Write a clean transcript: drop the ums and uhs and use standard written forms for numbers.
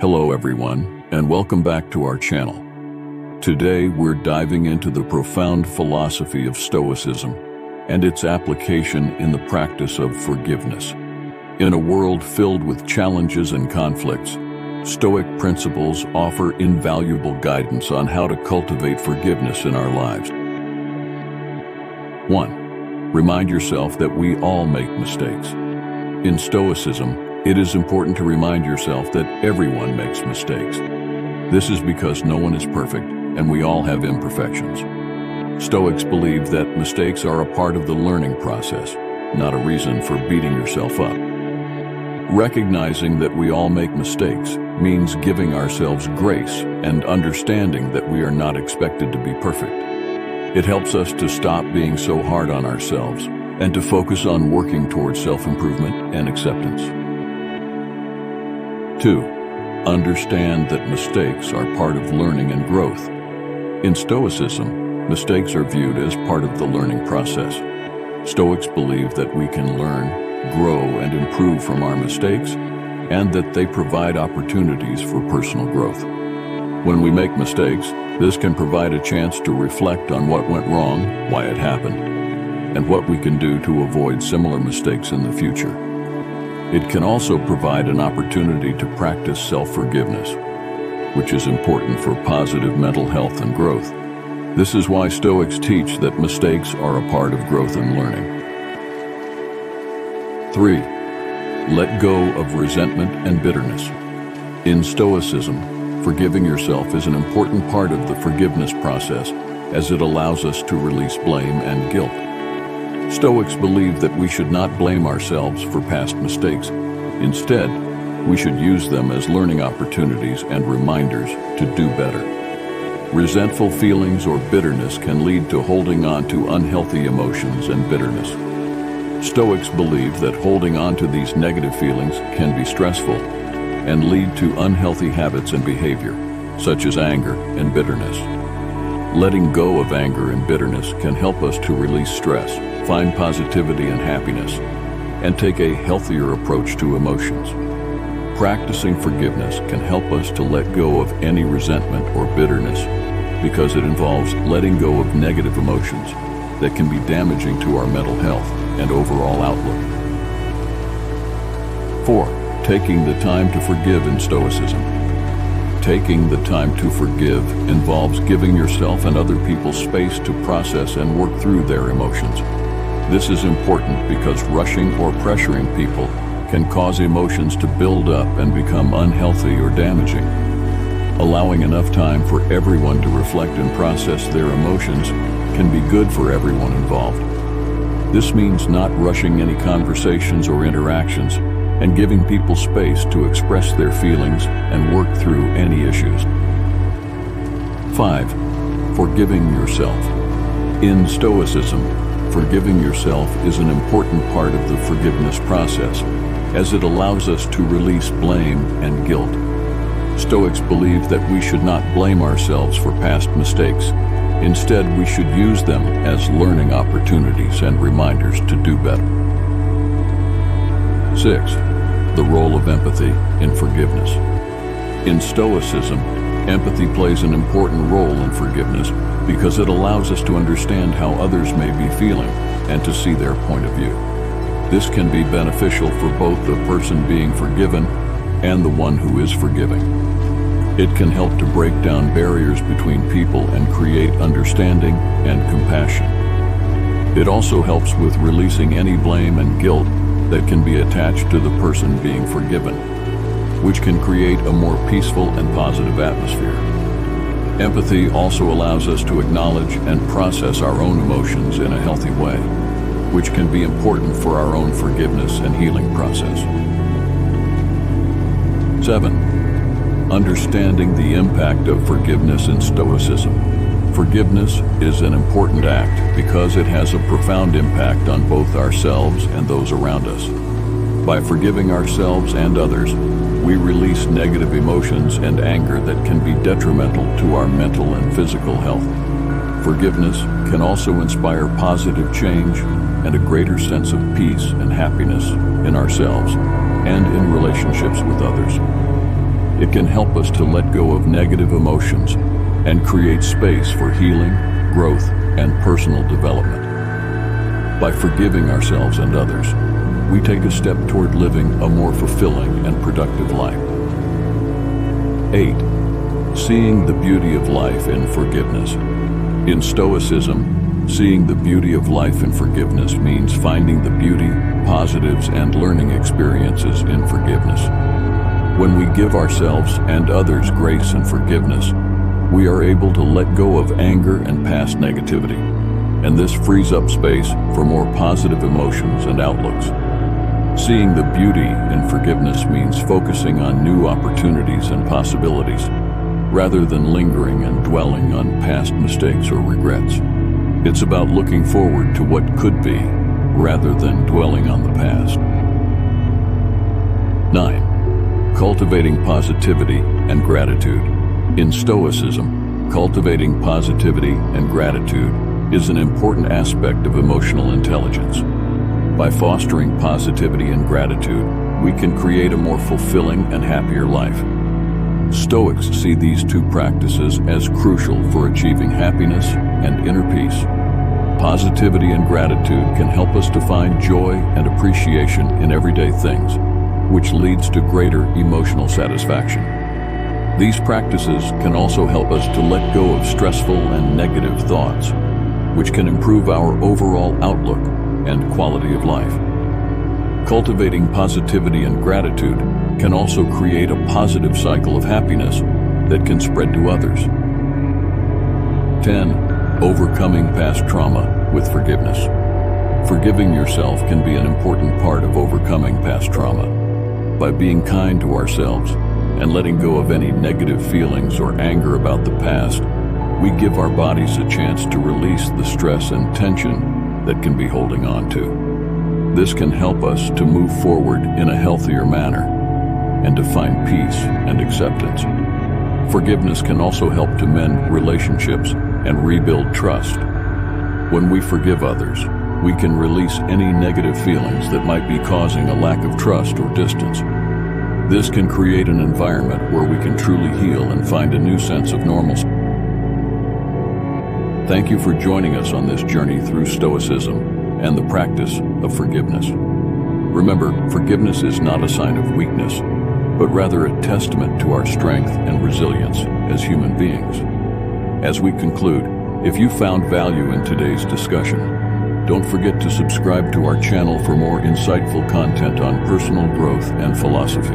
Hello everyone, and welcome back to our channel. Today we're diving into the profound philosophy of Stoicism and its application in the practice of forgiveness. In a world filled with challenges and conflicts, Stoic principles offer invaluable guidance on how to cultivate forgiveness in our lives. 1. Remind yourself that we all make mistakes. In Stoicism, it is important to remind yourself that everyone makes mistakes. This is because no one is perfect and we all have imperfections. Stoics believe that mistakes are a part of the learning process, not a reason for beating yourself up. Recognizing that we all make mistakes means giving ourselves grace and understanding that we are not expected to be perfect. It helps us to stop being so hard on ourselves and to focus on working towards self-improvement and acceptance. 2. Understand that mistakes are part of learning and growth. In Stoicism, mistakes are viewed as part of the learning process. Stoics believe that we can learn, grow, and improve from our mistakes, and that they provide opportunities for personal growth. When we make mistakes, this can provide a chance to reflect on what went wrong, why it happened, and what we can do to avoid similar mistakes in the future. It can also provide an opportunity to practice self-forgiveness, which is important for positive mental health and growth. This is why Stoics teach that mistakes are a part of growth and learning. 3. Let go of resentment and bitterness. In Stoicism, forgiving yourself is an important part of the forgiveness process, as it allows us to release blame and guilt. Stoics believe that we should not blame ourselves for past mistakes. Instead, we should use them as learning opportunities and reminders to do better. Resentful feelings or bitterness can lead to holding on to unhealthy emotions and bitterness. Stoics believe that holding on to these negative feelings can be stressful and lead to unhealthy habits and behavior, such as anger and bitterness. Letting go of anger and bitterness can help us to release stress, find positivity and happiness, and take a healthier approach to emotions. Practicing forgiveness can help us to let go of any resentment or bitterness because it involves letting go of negative emotions that can be damaging to our mental health and overall outlook. 4. Taking the time to forgive in Stoicism. Taking the time to forgive involves giving yourself and other people space to process and work through their emotions. This is important because rushing or pressuring people can cause emotions to build up and become unhealthy or damaging. Allowing enough time for everyone to reflect and process their emotions can be good for everyone involved. This means not rushing any conversations or interactions and giving people space to express their feelings and work through any issues. 5. Forgiving yourself. In Stoicism, forgiving yourself is an important part of the forgiveness process, as it allows us to release blame and guilt. Stoics believe that we should not blame ourselves for past mistakes. Instead, we should use them as learning opportunities and reminders to do better. 6. The role of empathy in forgiveness. In Stoicism, empathy plays an important role in forgiveness because it allows us to understand how others may be feeling and to see their point of view. This can be beneficial for both the person being forgiven and the one who is forgiving. It can help to break down barriers between people and create understanding and compassion. It also helps with releasing any blame and guilt that can be attached to the person being forgiven, which can create a more peaceful and positive atmosphere. Empathy also allows us to acknowledge and process our own emotions in a healthy way, which can be important for our own forgiveness and healing process. 7. Understanding the impact of forgiveness in Stoicism. Forgiveness is an important act because it has a profound impact on both ourselves and those around us. By forgiving ourselves and others, we release negative emotions and anger that can be detrimental to our mental and physical health. Forgiveness can also inspire positive change and a greater sense of peace and happiness in ourselves and in relationships with others. It can help us to let go of negative emotions and create space for healing, growth, and personal development. By forgiving ourselves and others, we take a step toward living a more fulfilling and productive life. 8. Seeing the beauty of life in forgiveness. In Stoicism, seeing the beauty of life in forgiveness means finding the beauty, positives, and learning experiences in forgiveness. When we give ourselves and others grace and forgiveness, we are able to let go of anger and past negativity, and this frees up space for more positive emotions and outlooks. Seeing the beauty in forgiveness means focusing on new opportunities and possibilities, rather than lingering and dwelling on past mistakes or regrets. It's about looking forward to what could be, rather than dwelling on the past. 9. Cultivating positivity and gratitude. In Stoicism, cultivating positivity and gratitude is an important aspect of emotional intelligence. By fostering positivity and gratitude, we can create a more fulfilling and happier life. Stoics see these two practices as crucial for achieving happiness and inner peace. Positivity and gratitude can help us to find joy and appreciation in everyday things, which leads to greater emotional satisfaction. These practices can also help us to let go of stressful and negative thoughts, which can improve our overall outlook and quality of life. Cultivating positivity and gratitude can also create a positive cycle of happiness that can spread to others. 10. Overcoming past trauma with forgiveness. Forgiving yourself can be an important part of overcoming past trauma. By being kind to ourselves and letting go of any negative feelings or anger about the past, we give our bodies a chance to release the stress and tension that can be holding on to. This can help us to move forward in a healthier manner and to find peace and acceptance. Forgiveness can also help to mend relationships and rebuild trust. When we forgive others, we can release any negative feelings that might be causing a lack of trust or distance. This can create an environment where we can truly heal and find a new sense of normalcy. Thank you for joining us on this journey through Stoicism and the practice of forgiveness. Remember, forgiveness is not a sign of weakness, but rather a testament to our strength and resilience as human beings. As we conclude, if you found value in today's discussion, don't forget to subscribe to our channel for more insightful content on personal growth and philosophy.